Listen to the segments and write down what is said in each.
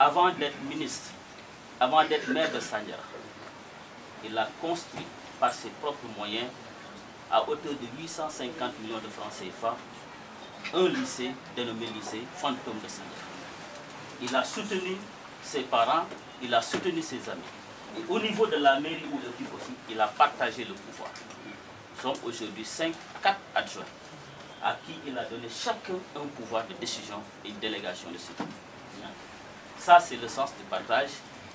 avant d'être ministre, avant d'être maire de Sandiara, il a construit par ses propres moyens, à hauteur de 850 millions de francs CFA, un lycée dénommé lycée Fantôme de Sandiara. Il a soutenu ses parents, il a soutenu ses amis. Et au niveau de la mairie où il occupe aussi, il a partagé le pouvoir. Nous sommes aujourd'hui 4 adjoints à qui il a donné chacun un pouvoir de décision et une délégation de sécurité. Ça, c'est le sens du partage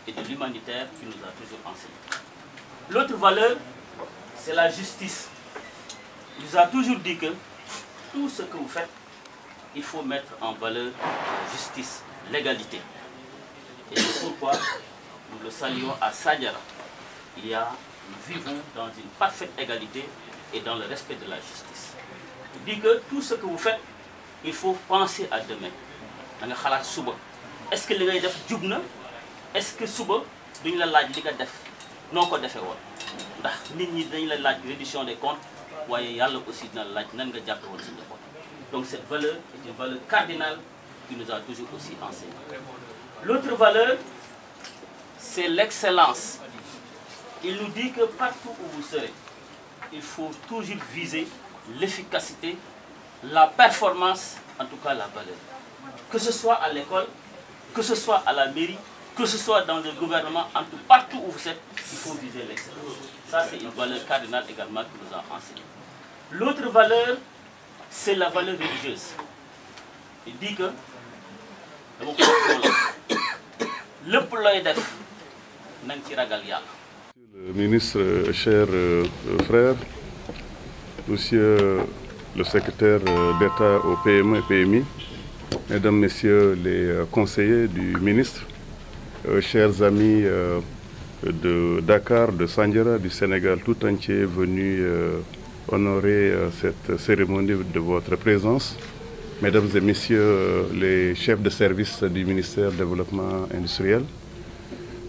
et de l'humanitaire qui nous a toujours enseigné. L'autre valeur, c'est la justice. Il nous a toujours dit que tout ce que vous faites, il faut mettre en valeur la justice, l'égalité. Et c'est pourquoi nous le saluons à Sandiara. Nous vivons dans une parfaite égalité et dans le respect de la justice. Il dit que tout ce que vous faites, il faut penser à demain. Est-ce que les gens font def? Est-ce que suba duñ la laaj li nga def noo ko defee woon ndax nit ñi dañ la laaj reddition des comptes waaye yàlla aussi dina la laaj nan nga jàppe woon sa njaboot. Donc cette valeur est une valeur cardinale qui nous a toujours aussi enseigné. L'autre valeur, c'est l'excellence. Il nous dit que partout où vous serez, il faut toujours viser l'efficacité, la performance, en tout cas la valeur. Que ce soit à l'école, que ce soit à la mairie, que ce soit dans le gouvernement, en tout, partout où vous êtes, il faut viser l'excellence. Ça, c'est une valeur cardinale également qui nous a enseigné. L'autre valeur, c'est la valeur religieuse. Il dit que le ministre, cher frère, monsieur le secrétaire d'État au PME et PMI, mesdames, messieurs les conseillers du ministre, chers amis de Dakar, de Sandiara, du Sénégal tout entier venus honorer cette cérémonie de votre présence, mesdames et messieurs les chefs de service du ministère du Développement industriel,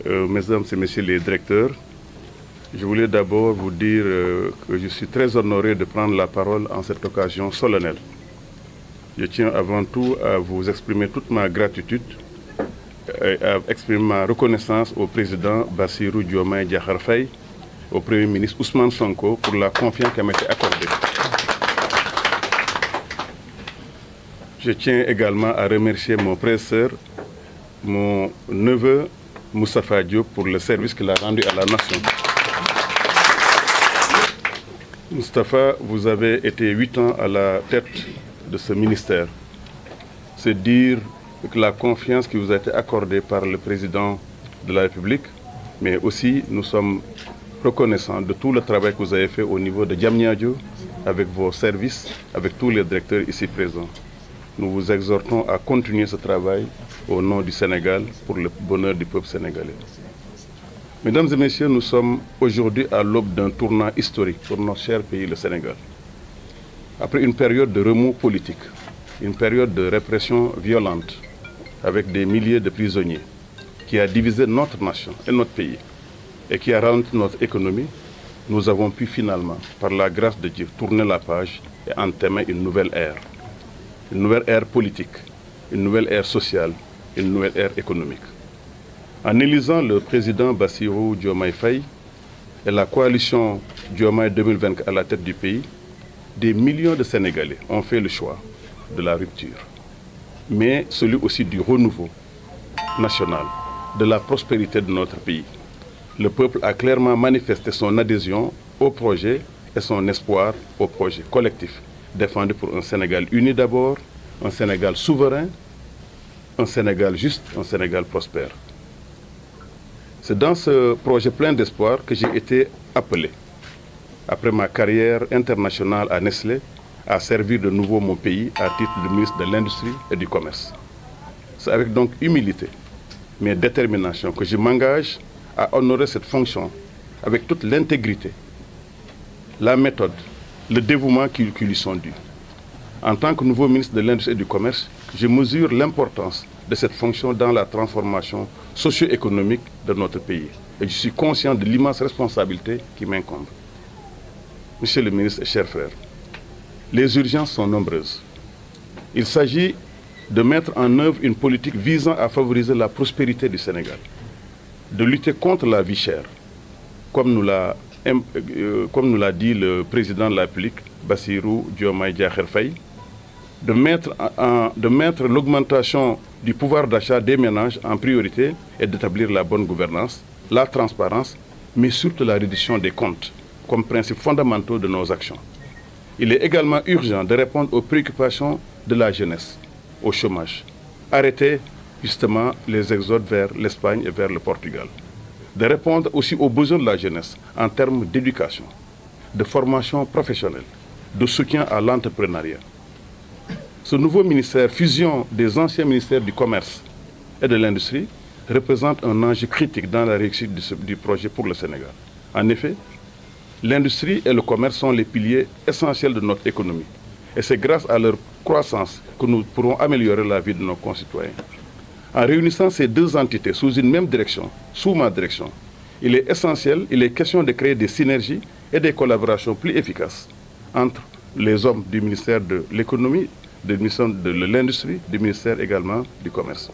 mesdames et messieurs les directeurs, je voulais d'abord vous dire que je suis très honoré de prendre la parole en cette occasion solennelle. Je tiens avant tout à vous exprimer toute ma gratitude et à exprimer ma reconnaissance au président Bassirou Diomaye Diakhar Faye, au Premier ministre Ousmane Sonko pour la confiance qui m'a été accordée. Je tiens également à remercier mon prédécesseur, mon neveu Moustapha Diop pour le service qu'il a rendu à la nation. Moustapha, vous avez été 8 ans à la tête de ce ministère. C'est dire que la confiance qui vous a été accordée par le président de la République, mais aussi nous sommes reconnaissants de tout le travail que vous avez fait au niveau de Diamniadio, avec vos services, avec tous les directeurs ici présents. Nous vous exhortons à continuer ce travail au nom du Sénégal pour le bonheur du peuple sénégalais. Mesdames et messieurs, nous sommes aujourd'hui à l'aube d'un tournant historique pour notre cher pays, le Sénégal. Après une période de remous politique, une période de répression violente, avec des milliers de prisonniers, qui a divisé notre nation et notre pays, et qui a ralenti notre économie, nous avons pu finalement, par la grâce de Dieu, tourner la page et entamer une nouvelle ère. Une nouvelle ère politique, une nouvelle ère sociale, une nouvelle ère économique. En élisant le président Bassirou Diomaye Faye et la coalition Diomaye 2024 à la tête du pays, des millions de Sénégalais ont fait le choix de la rupture, mais celui aussi du renouveau national, de la prospérité de notre pays. Le peuple a clairement manifesté son adhésion au projet et son espoir au projet collectif, défendu pour un Sénégal uni d'abord, un Sénégal souverain, un Sénégal juste, un Sénégal prospère. C'est dans ce projet plein d'espoir que j'ai été appelé, après ma carrière internationale à Nestlé, à servir de nouveau mon pays à titre de ministre de l'Industrie et du Commerce. C'est avec donc humilité, mais détermination que je m'engage à honorer cette fonction avec toute l'intégrité, la méthode, le dévouement qui lui sont dus. En tant que nouveau ministre de l'Industrie et du Commerce, je mesure l'importance de cette fonction dans la transformation socio-économique de notre pays. Et je suis conscient de l'immense responsabilité qui m'incombe. Monsieur le ministre et chers frères, les urgences sont nombreuses. Il s'agit de mettre en œuvre une politique visant à favoriser la prospérité du Sénégal, de lutter contre la vie chère, comme nous l'a dit le président de la République, Bassirou Diomaye Diakhar Faye, de mettre l'augmentation du pouvoir d'achat des ménages en priorité et d'établir la bonne gouvernance, la transparence, mais surtout la réduction des comptes comme principes fondamentaux de nos actions. Il est également urgent de répondre aux préoccupations de la jeunesse, au chômage, arrêter justement les exodes vers l'Espagne et vers le Portugal, de répondre aussi aux besoins de la jeunesse en termes d'éducation, de formation professionnelle, de soutien à l'entrepreneuriat. Ce nouveau ministère, fusion des anciens ministères du commerce et de l'industrie, représente un enjeu critique dans la réussite du projet pour le Sénégal. En effet, l'industrie et le commerce sont les piliers essentiels de notre économie. Et c'est grâce à leur croissance que nous pourrons améliorer la vie de nos concitoyens. En réunissant ces deux entités sous une même direction, sous ma direction, il est essentiel, il est question de créer des synergies et des collaborations plus efficaces entre les hommes du ministère de l'économie, du ministère de l'industrie, du ministère également du commerce.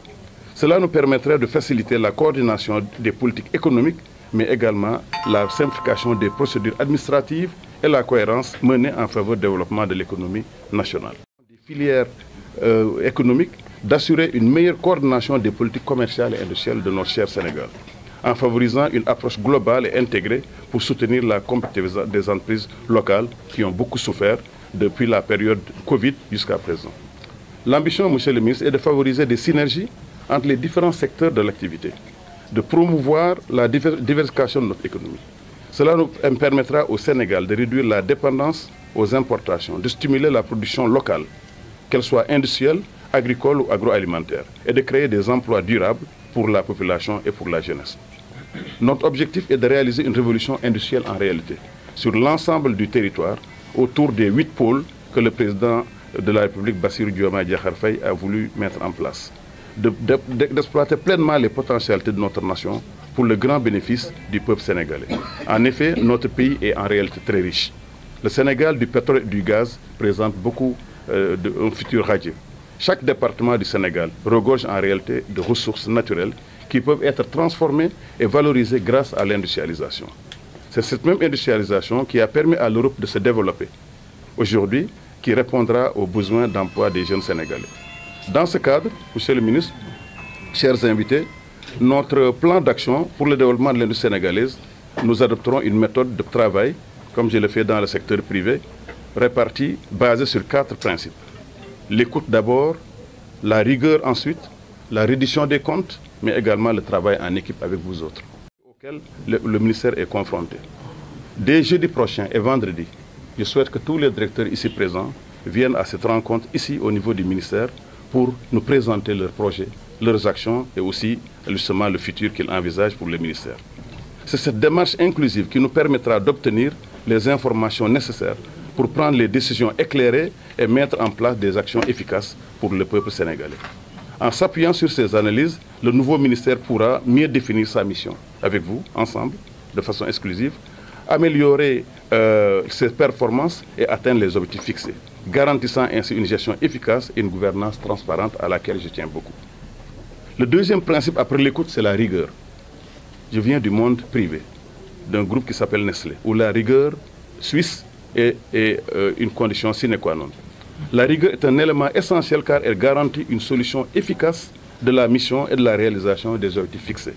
Cela nous permettrait de faciliter la coordination des politiques économiques, mais également la simplification des procédures administratives et la cohérence menée en faveur du développement de l'économie nationale. Des filières économiques, d'assurer une meilleure coordination des politiques commerciales et industrielles de notre cher Sénégal, en favorisant une approche globale et intégrée pour soutenir la compétitivité des entreprises locales qui ont beaucoup souffert depuis la période Covid jusqu'à présent. L'ambition, monsieur le ministre, est de favoriser des synergies entre les différents secteurs de l'activité, de promouvoir la diversification de notre économie. Cela nous permettra au Sénégal de réduire la dépendance aux importations, de stimuler la production locale, qu'elle soit industrielle, agricole ou agroalimentaire, et de créer des emplois durables pour la population et pour la jeunesse. Notre objectif est de réaliser une révolution industrielle en réalité, sur l'ensemble du territoire, autour des 8 pôles que le président de la République, Bassirou Diomaye Diakhar Faye, a voulu mettre en place. D'exploiter pleinement les potentialités de notre nation pour le grand bénéfice du peuple sénégalais. En effet, notre pays est en réalité très riche. Le Sénégal, du pétrole et du gaz, présente beaucoup un futur radieux. Chaque département du Sénégal regorge en réalité de ressources naturelles qui peuvent être transformées et valorisées grâce à l'industrialisation. C'est cette même industrialisation qui a permis à l'Europe de se développer aujourd'hui, qui répondra aux besoins d'emploi des jeunes Sénégalais. Dans ce cadre, monsieur le ministre, chers invités, notre plan d'action pour le développement de l'industrie sénégalaise, nous adopterons une méthode de travail, comme je le fais dans le secteur privé, répartie, basée sur 4 principes. L'écoute d'abord, la rigueur ensuite, la reddition des comptes, mais également le travail en équipe avec vous autres, auquel le ministère est confronté. Dès jeudi prochain et vendredi, je souhaite que tous les directeurs ici présents viennent à cette rencontre ici au niveau du ministère pour nous présenter leurs projets, leurs actions et aussi justement le futur qu'ils envisagent pour le ministère. C'est cette démarche inclusive qui nous permettra d'obtenir les informations nécessaires pour prendre les décisions éclairées et mettre en place des actions efficaces pour le peuple sénégalais. En s'appuyant sur ces analyses, le nouveau ministère pourra mieux définir sa mission avec vous, ensemble, de façon exclusive, améliorer ses performances et atteindre les objectifs fixés, garantissant ainsi une gestion efficace et une gouvernance transparente à laquelle je tiens beaucoup. Le deuxième principe après l'écoute, c'est la rigueur. Je viens du monde privé, d'un groupe qui s'appelle Nestlé, où la rigueur suisse est une condition sine qua non. La rigueur est un élément essentiel car elle garantit une solution efficace de la mission et de la réalisation des objectifs fixés.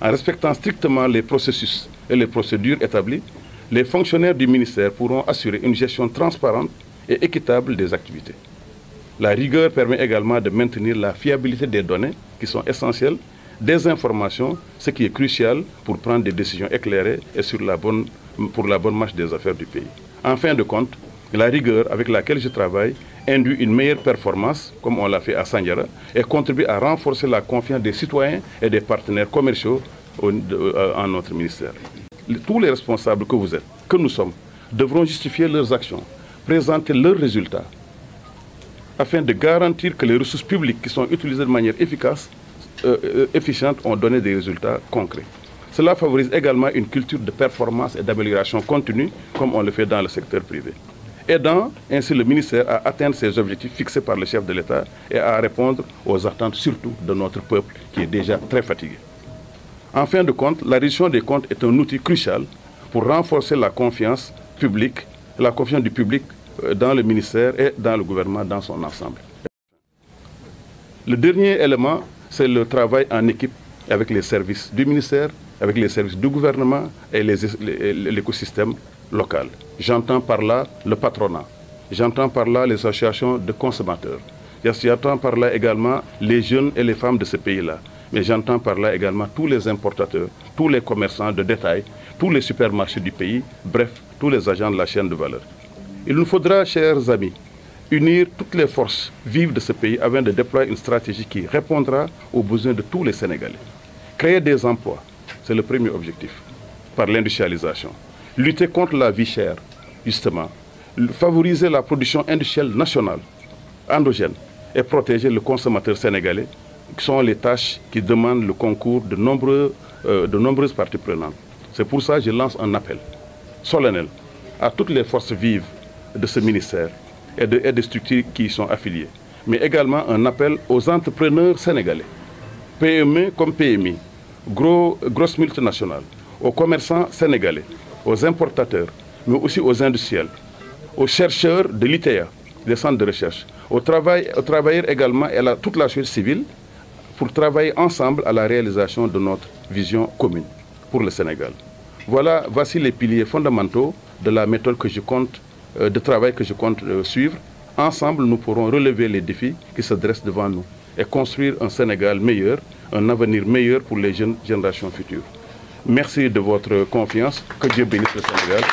En respectant strictement les processus et les procédures établies, les fonctionnaires du ministère pourront assurer une gestion transparente et équitable des activités. La rigueur permet également de maintenir la fiabilité des données qui sont essentielles, des informations, ce qui est crucial pour prendre des décisions éclairées et pour la bonne marche des affaires du pays. En fin de compte, la rigueur avec laquelle je travaille induit une meilleure performance, comme on l'a fait à Sandiara, et contribue à renforcer la confiance des citoyens et des partenaires commerciaux en notre ministère. Tous les responsables que vous êtes, que nous sommes, devront justifier leurs actions, présenter leurs résultats, afin de garantir que les ressources publiques qui sont utilisées de manière efficiente ont donné des résultats concrets. Cela favorise également une culture de performance et d'amélioration continue, comme on le fait dans le secteur privé. aidant ainsi le ministère à atteindre ses objectifs fixés par le chef de l'État et à répondre aux attentes surtout de notre peuple qui est déjà très fatigué. En fin de compte, la reddition des comptes est un outil crucial pour renforcer la confiance publique, la confiance du public dans le ministère et dans le gouvernement dans son ensemble. Le dernier élément, c'est le travail en équipe avec les services du ministère, avec les services du gouvernement et l'écosystème local. J'entends par là le patronat, j'entends par là les associations de consommateurs, j'entends par là également les jeunes et les femmes de ce pays-là, mais j'entends par là également tous les importateurs, tous les commerçants de détail, tous les supermarchés du pays, bref, tous les agents de la chaîne de valeur. Il nous faudra, chers amis, unir toutes les forces vives de ce pays afin de déployer une stratégie qui répondra aux besoins de tous les Sénégalais. Créer des emplois, c'est le premier objectif, par l'industrialisation. Lutter contre la vie chère, justement. Favoriser la production industrielle nationale, endogène, et protéger le consommateur sénégalais, qui sont les tâches qui demandent le concours de nombreuses parties prenantes. C'est pour ça que je lance un appel solennel à toutes les forces vives de ce ministère et des structures qui y sont affiliées, mais également un appel aux entrepreneurs sénégalais, PME comme PMI, grosses multinationales, aux commerçants sénégalais, aux importateurs, mais aussi aux industriels, aux chercheurs de l'ITEA, des centres de recherche, aux travailleurs également et à toute la société civile pour travailler ensemble à la réalisation de notre vision commune pour le Sénégal. Voici les piliers fondamentaux de la méthode de travail que je compte suivre. Ensemble, nous pourrons relever les défis qui se dressent devant nous et construire un Sénégal meilleur, un avenir meilleur pour les jeunes générations futures. Merci de votre confiance. Que Dieu bénisse le Sénégal.